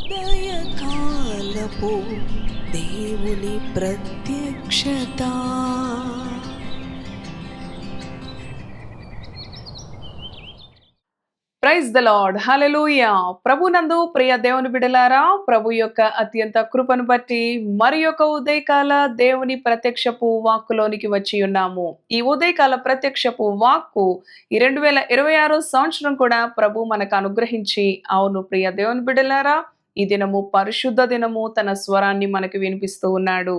ఉదయకాలపు దేవుని ప్రత్యక్షత. ప్రైజ్ ద లార్డ్, హల్లెలూయా. ప్రభునందు ప్రియ దేవుని బిడలారా, ప్రభు యొక్క అత్యంత కృపను బట్టి మరి యొక్క ఉదయకాల దేవుని ప్రత్యక్షపు వాక్కులోనికి వచ్చి ఉన్నాము. ఈ ఉదయకాల ప్రత్యక్షపు వాక్కు ఈ 2026 సంవత్సరం కూడా ప్రభు మనకు అనుగ్రహించి, అవును ప్రియ దేవుని బిడలారా, ఈ దినము పరిశుద్ధ దినము తన స్వరాన్ని మనకు వినిపిస్తూ ఉన్నాడు.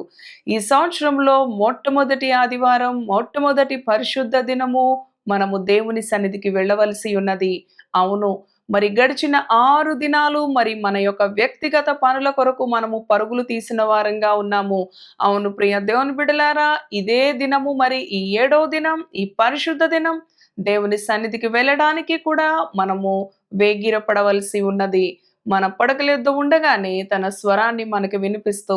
ఈ సంవత్సరంలో మొట్టమొదటి ఆదివారం, మొట్టమొదటి పరిశుద్ధ దినము మనము దేవుని సన్నిధికి వెళ్ళవలసి ఉన్నది. అవును, మరి గడిచిన 6 దినాలు మరి మన యొక్క వ్యక్తిగత పనుల కొరకు మనము పరుగులు తీసిన వారంగా ఉన్నాము. అవును ప్రియ దేవుని బిడ్డలారా, ఇదే దినము మరి ఈ 7వ దినం, ఈ పరిశుద్ధ దినం దేవుని సన్నిధికి వెళ్ళడానికి కూడా మనము వేగిరపడవలసి ఉన్నది. మన పడకలెద్ద ఉండగానే తన స్వరాన్ని మనకు వినిపిస్తూ,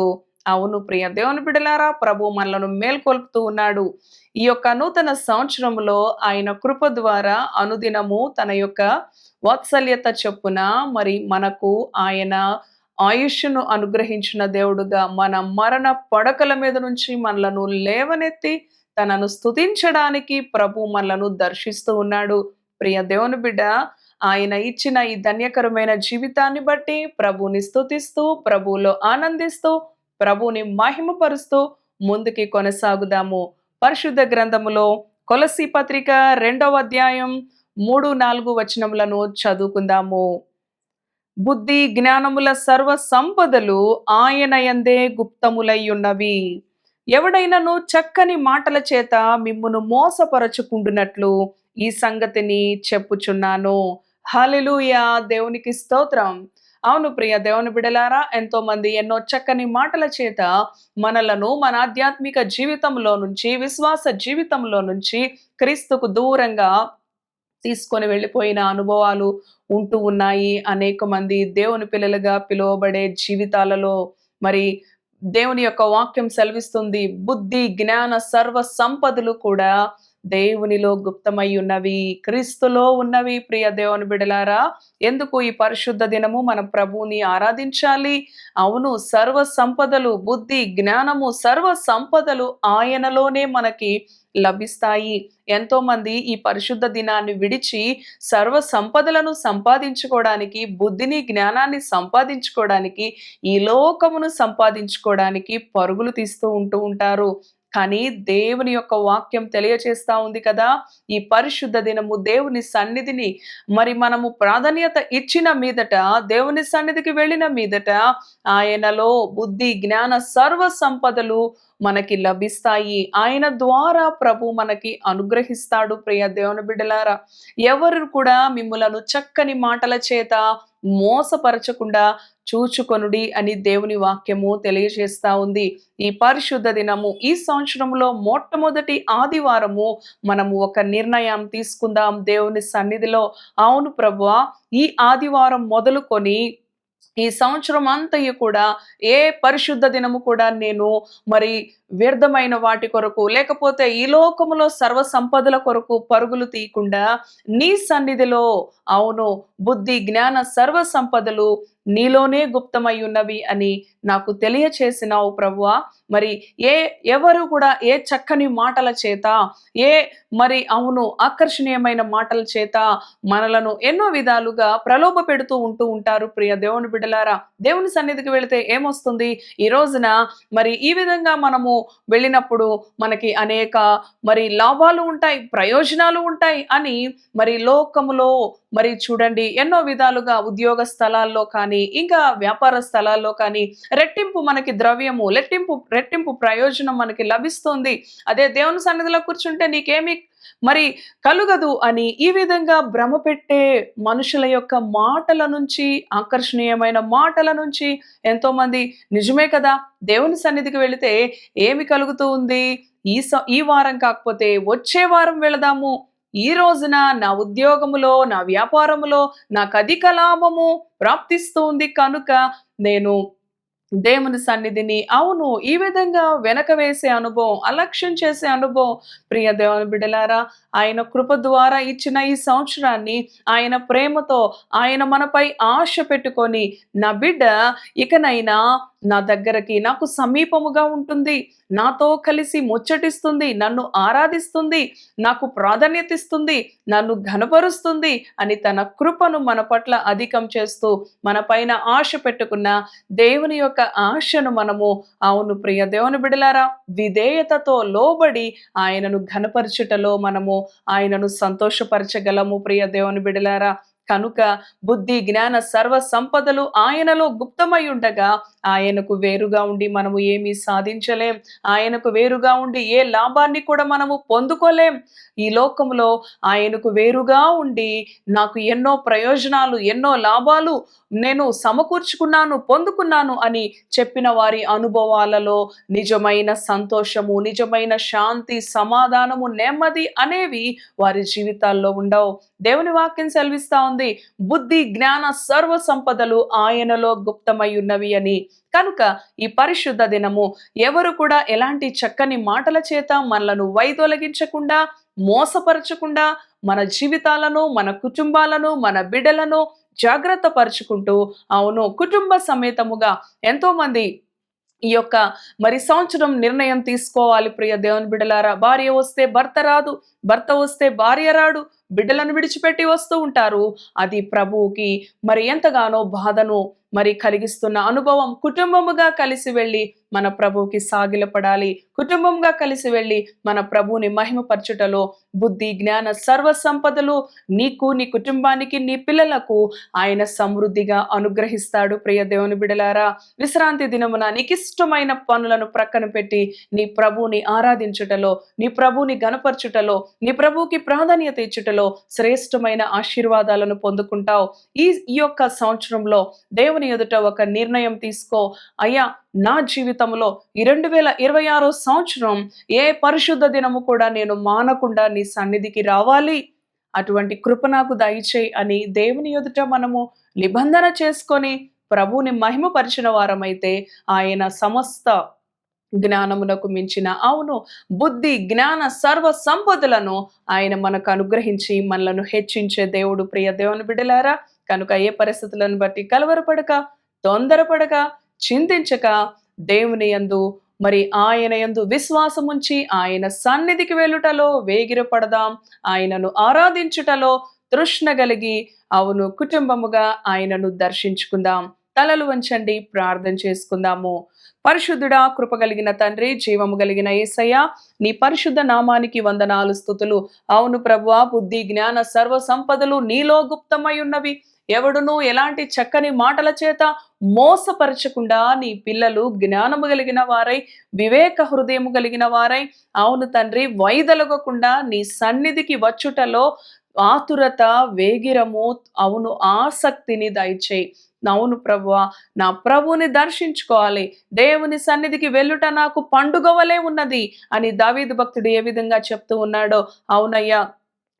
అవును ప్రియ దేవుని బిడ్డలారా, ప్రభు మనలను మేల్కొల్పుతూ ఉన్నాడు. ఈ యొక్క నూతన సంవత్సరంలో ఆయన కృప ద్వారా అనుదినము తన యొక్క వాత్సల్యత చొప్పున మరి మనకు ఆయన ఆయుష్ను అనుగ్రహించిన దేవుడుగా, మన మరణ పడకల మీద నుంచి మనలను లేవనెత్తి తనను స్తుతించడానికి ప్రభు మనలను దర్శిస్తూ ఉన్నాడు. ప్రియ దేవుని బిడ్డ, ఆయన ఇచ్చిన ఈ ధన్యకరమైన జీవితాన్ని బట్టి ప్రభుని స్తుతిస్తూ, ప్రభువులో ఆనందిస్తూ, ప్రభుని మహిమపరుస్తూ ముందుకి కొనసాగుదాము. పరిశుద్ధ గ్రంథములో కొలస్సీ పత్రిక 2వ అధ్యాయం 3-4 వచనములను చదువుకుందాము. బుద్ధి జ్ఞానముల సర్వ సంపదలు ఆయన యందే గుప్తములై ఉన్నవి. ఎవడైనను చక్కని మాటల చేత మిమ్మును మోసపరచుకుంటున్నట్లు ఈ సంగతిని చెప్పుచున్నాను. హల్లెలూయా, దేవునికి స్తోత్రం. అవును ప్రియ దేవుని బిడలారా, ఎంతో మంది ఎన్నో చక్కని మాటల చేత మనలను మన ఆధ్యాత్మిక జీవితంలో నుంచి, విశ్వాస జీవితంలో నుంచి క్రీస్తుకు దూరంగా తీసుకొని వెళ్ళిపోయిన అనుభవాలు ఉంటూ ఉన్నాయి. అనేక మంది దేవుని పిల్లలుగా పిలువబడే జీవితాలలో మరి దేవుని యొక్క వాక్యం సెలవిస్తుంది, బుద్ధి జ్ఞాన సర్వ సంపదలు కూడా దేవునిలో గుప్తమై ఉన్నవి, క్రీస్తులో ఉన్నవి. ప్రియ దేవుని బిడలారా, ఎందుకు ఈ పరిశుద్ధ దినము మన ప్రభువుని ఆరాధించాలి? అవును, సర్వ సంపదలు, బుద్ధి జ్ఞానము సర్వ సంపదలు ఆయనలోనే మనకి లభిస్తాయి. ఎంతో మంది ఈ పరిశుద్ధ దినాన్ని విడిచి సర్వ సంపదలను సంపాదించుకోవడానికి, బుద్ధిని జ్ఞానాన్ని సంపాదించుకోవడానికి, ఈ లోకమును సంపాదించుకోవడానికి పరుగులు తీస్తూ ఉంటారు. కానీ దేవుని యొక్క వాక్యం తెలియచేస్తా ఉంది కదా, ఈ పరిశుద్ధ దినము దేవుని సన్నిధిని మరి మనము ప్రాధాన్యత ఇచ్చిన మీదట, దేవుని సన్నిధికి వెళ్ళిన మీదట ఆయనలో బుద్ధి జ్ఞాన సర్వ సంపదలు మనకి లభిస్తాయి. ఆయన ద్వారా ప్రభు మనకి అనుగ్రహిస్తాడు. ప్రియ దేవుని బిడ్డలారా, ఎవరు కూడా మిమ్ములను చక్కని మాటల చేత మోసపరచకుండా చూచుకొనుడి అని దేవుని వాక్యము తెలియజేస్తా ఉంది. ఈ పరిశుద్ధ దినము, ఈ సంవత్సరంలో మొట్టమొదటి ఆదివారము మనము ఒక నిర్ణయం తీసుకుందాం దేవుని సన్నిధిలో. అవును ప్రభువా, ఈ ఆదివారం మొదలుకొని ఈ సంవత్సరం అంతయు కూడా ఏ పరిశుద్ధ దినము కూడా నేను మరి వ్యర్థమైన వాటి కొరకు, లేకపోతే ఈ లోకములో సర్వ సంపదల కొరకు పరుగులు తీయకుండా నీ సన్నిధిలో, అవును, బుద్ధి జ్ఞాన సర్వ సంపదలు నీలోనే గుప్తమై ఉన్నవి అని నాకు తెలియచేసినావు ప్రభువా. మరి ఎవరు కూడా ఏ చక్కని మాటల చేత, ఏ మరి అవును ఆకర్షణీయమైన మాటల చేత మనలను ఎన్నో విధాలుగా ప్రలోభ పెడుతూ ఉంటారు. ప్రియ దేవుని బిడ్డలారా, దేవుని సన్నిధికి వెళితే ఏమొస్తుంది? ఈ రోజున మరి ఈ విధంగా మనము వెళ్ళినప్పుడు మనకి అనేక మరి లాభాలు ఉంటాయి, ప్రయోజనాలు ఉంటాయి అని మరి లోకములో మరి చూడండి ఎన్నో విధాలుగా ఉద్యోగ స్థలాల్లో కానీ, ఇంకా వ్యాపార స్థలాల్లో కానీ రెట్టింపు మనకి ద్రవ్యము, రెట్టింపు ప్రయోజనం మనకి లభిస్తుంది. అదే దేవుని సన్నిధిలో కూర్చుంటే నీకేమి మరి కలుగదు అని ఈ విధంగా భ్రమ పెట్టే మనుషుల యొక్క మాటల నుంచి, ఆకర్షణీయమైన మాటల నుంచి ఎంతో మంది, నిజమే కదా, దేవుని సన్నిధికి వెళితే ఏమి కలుగుతూ ఉంది? ఈ వారం కాకపోతే వచ్చే వారం వెళదాము, ఈ రోజున నా ఉద్యోగములో, నా వ్యాపారములో నాకు అధిక లాభము ప్రాప్తిస్తూ ఉంది కనుక నేను దేవుని సన్నిధిని, అవును, ఈ విధంగా వెనక వేసే అనుభవం, అలక్ష్యం చేసే అనుభవం. ప్రియ దేవుని బిడ్డలారా, ఆయన కృప ద్వారా ఇచ్చిన ఈ సంవత్సరాన్ని ఆయన ప్రేమతో ఆయన మనపై ఆశ పెట్టుకొని, నా బిడ్డ ఇకనైనా నా దగ్గరకి నాకు సమీపముగా ఉంటుంది, నాతో కలిసి ముచ్చటిస్తుంది, నన్ను ఆరాధిస్తుంది, నాకు ప్రాధాన్యత ఇస్తుంది, నన్ను ఘనపరుస్తుంది అని తన కృపను మన పట్ల అధికం చేస్తూ మన పైన ఆశ పెట్టుకున్న దేవుని యొక్క ఆశను మనము, అవును ప్రియ దేవుని బిడలారా, విధేయతతో లోబడి ఆయనను ఘనపరచుటలో మనము ఆయనను సంతోషపరచగలము ప్రియ దేవుని బిడలారా. కనుక బుద్ధి జ్ఞాన సర్వ సంపదలు ఆయనలో గుప్తమై ఉండగా ఆయనకు వేరుగా ఉండి మనము ఏమీ సాధించలేం. ఆయనకు వేరుగా ఉండి ఏ లాభాన్ని కూడా మనము పొందుకోలేం. ఈ లోకంలో ఆయనకు వేరుగా ఉండి నాకు ఎన్నో ప్రయోజనాలు, ఎన్నో లాభాలు నేను సమకూర్చుకున్నాను, పొందుకున్నాను అని చెప్పిన వారి అనుభవాలలో నిజమైన సంతోషము, నిజమైన శాంతి, సమాధానము, నెమ్మది అనేవి వారి జీవితాల్లో ఉండవు. దేవుని వాక్యం సెలవిస్తా ఉంది, బుద్ధి జ్ఞాన సర్వ సంపదలు ఆయనలో గుప్తమై ఉన్నవి అని. కనుక ఈ పరిశుద్ధ దినము ఎవరు కూడా ఎలాంటి చక్కని మాటల చేత మనలను వైదొలగించకుండా, మోసపరచకుండా, మన జీవితాలను, మన కుటుంబాలను, మన బిడ్డలను జాగ్రత్త పరుచుకుంటూ, అవును కుటుంబ సమేతముగా ఎంతో మంది ఈ యొక్క సంవత్సరం నిర్ణయం తీసుకోవాలి ప్రియ దేవుని బిడ్డలారా. భార్య వస్తే భర్త రాదు, భర్త వస్తే భార్య రాడు, బిడ్డలను విడిచిపెట్టి వస్తూ ఉంటారు. అది ప్రభువుకి ఎంతగానో బాధను కలిగిస్తున్న అనుభవం. కుటుంబముగా కలిసి వెళ్ళి మన ప్రభువుకి సాగిలపడాలి. కుటుంబంగా కలిసి వెళ్ళి మన ప్రభువుని మహిమపరచుటలో బుద్ధి జ్ఞాన సర్వ సంపదలు నీకు, నీ కుటుంబానికి, నీ పిల్లలకు ఆయన సమృద్ధిగా అనుగ్రహిస్తాడు ప్రియ దేవుని బిడలారా. విశ్రాంతి దినమున నీకు ఇష్టమైన పనులను ప్రక్కన పెట్టి నీ ప్రభువుని ఆరాధించుటలో, నీ ప్రభువుని గణపరచుటలో, నీ ప్రభువుకి ప్రాధాన్యత ఇచ్చుటలో శ్రేష్టమైన ఆశీర్వాదాలను పొందుకుంటావు. ఈ యొక్క సంవత్సరంలో దేవుని ఎదుట ఒక నిర్ణయం తీసుకో. అయ్యా, నా జీవితంలో ఈ 2026 సంవత్సరం ఏ పరిశుద్ధ దినము కూడా నేను మానకుండా నీ సన్నిధికి రావాలి, అటువంటి కృప నాకు దయచేయి అని దేవుని ఎదుట మనము నిబంధన చేసుకొని ప్రభువుని మహిమపరిచిన వారమైతే ఆయన సమస్త జ్ఞానమునకు మించిన, అవును బుద్ధి జ్ఞాన సర్వ సంపదలను ఆయన మనకు అనుగ్రహించి మనలను హెచ్చించే దేవుడు ప్రియ దేవుని బిడ్డలారా. కనుక ఏ పరిస్థితులను బట్టి కలవరపడక, తొందరపడక, చింతించక దేవుని యందు ఆయన యందు విశ్వాసముంచి ఆయన సన్నిధికి వెళ్ళుటలో వేగిరపడదాం. ఆయనను ఆరాధించుటలో తృష్ణ కలిగి, అవును కుటుంబముగా ఆయనను దర్శించుకుందాం. తలలు వంచండి, ప్రార్థన చేసుకుందాము. పరిశుద్ధుడా, కృపగలిగిన తండ్రి, జీవము కలిగిన యేసయ్య, నీ పరిశుద్ధ నామానికి వందనాలు, స్తుతులు. అవును ప్రభువా, బుద్ధి జ్ఞాన సర్వ సంపదలు నీలో గుప్తమై ఉన్నవి. ఎవడునూ ఎలాంటి చక్కని మాటల చేత మోసపరచకుండా నీ పిల్లలు జ్ఞానము కలిగిన వారై, వివేక హృదయము కలిగిన వారై, అవును తండ్రి, వైదొలగకుండా నీ సన్నిధికి వచ్చుటలో ఆతురత, వేగిరము, అవును ఆసక్తిని దయచేయి. అవును ప్రభువా, నా ప్రభువుని దర్శించుకోవాలి, దేవుని సన్నిధికి వెళ్ళుట నాకు పండుగ వలె ఉన్నది అని దావీదు భక్తుడు ఏ విధంగా చెప్తూ ఉన్నాడో, అవునయ్యా,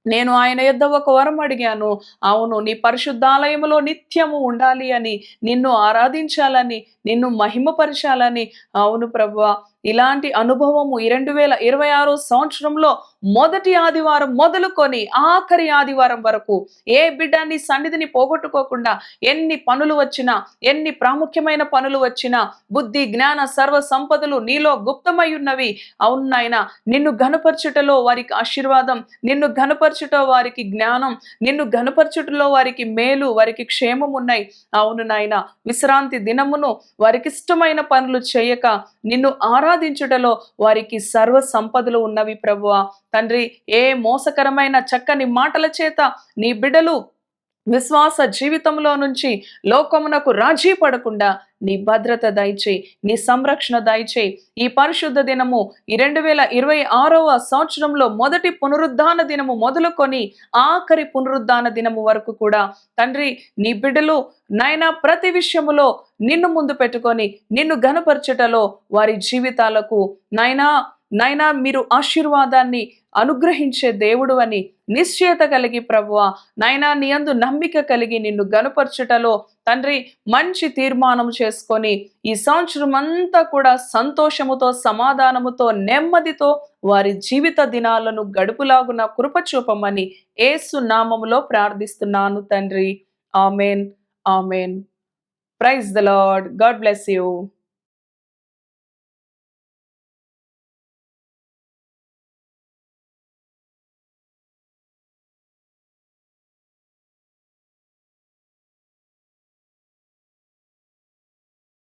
నేను ఆయన యొద్ద ఒక వరం అడిగాను. అవును, నీ పరిశుద్ధాలయములో నిత్యము ఉండాలి అని, నిన్ను ఆరాధించాలని, నిన్ను మహిమపరచాలని. అవును ప్రభువా, ఇలాంటి అనుభవము ఈ 2026 సంవత్సరంలో మొదటి ఆదివారం మొదలుకొని ఆఖరి ఆదివారం వరకు ఏ బిడ్డ నీ సన్నిధిని పోగొట్టుకోకుండా, ఎన్ని పనులు వచ్చినా, ఎన్ని ప్రాముఖ్యమైన పనులు వచ్చినా, బుద్ధి జ్ఞాన సర్వ సంపదలు నీలో గుప్తమై ఉన్నవి. అవును నాయన, నిన్ను ఘనపరచుటలో వారికి ఆశీర్వాదం, నిన్ను ఘనపరచుట వారికి జ్ఞానం, నిన్ను ఘనపరచుటలో వారికి మేలు, వారికి క్షేమం ఉన్నాయి. అవును నాయన, విశ్రాంతి దినమును వారికి ఇష్టమైన పనులు చేయక నిన్ను ఆరాధించుటలో వారికి సర్వ సంపదలు ఉన్నవి ప్రభువా. తండ్రి, ఏ మోసకరమైన చక్కని మాటల చేత నీ బిడ్డలు విశ్వాస జీవితంలో నుంచి లోకమునకు రాజీ పడకుండా నీ భద్రత దయచేయి, నీ సంరక్షణ దయచేయి. ఈ పరిశుద్ధ దినము ఈ 2026వ సంవత్సరంలో మొదటి పునరుద్ధాన దినము మొదలుకొని ఆఖరి పునరుద్ధాన దినము వరకు కూడా తండ్రి, నీ బిడ్డలు నాయనా ప్రతి విషయములో నిన్ను ముందు పెట్టుకొని నిన్ను ఘనపరచుటలో వారి జీవితాలకు నాయనా నైనా మీరు ఆశీర్వాదాన్ని అనుగ్రహించే దేవుడు అని నిశ్చయత కలిగి ప్రభువా, నైనా నీ యందు నమ్మిక కలిగి నిన్ను గనుపరచుటలో తండ్రి మంచి తీర్మానం చేసుకొని ఈ సంవత్సరం అంతా కూడా సంతోషముతో, సమాధానముతో, నెమ్మదితో వారి జీవిత దినాలను గడుపులాగున కృప చూపమని యేసు నామములో ప్రార్థిస్తున్నాను తండ్రి. Amen. Amen. Praise the Lord. God bless you.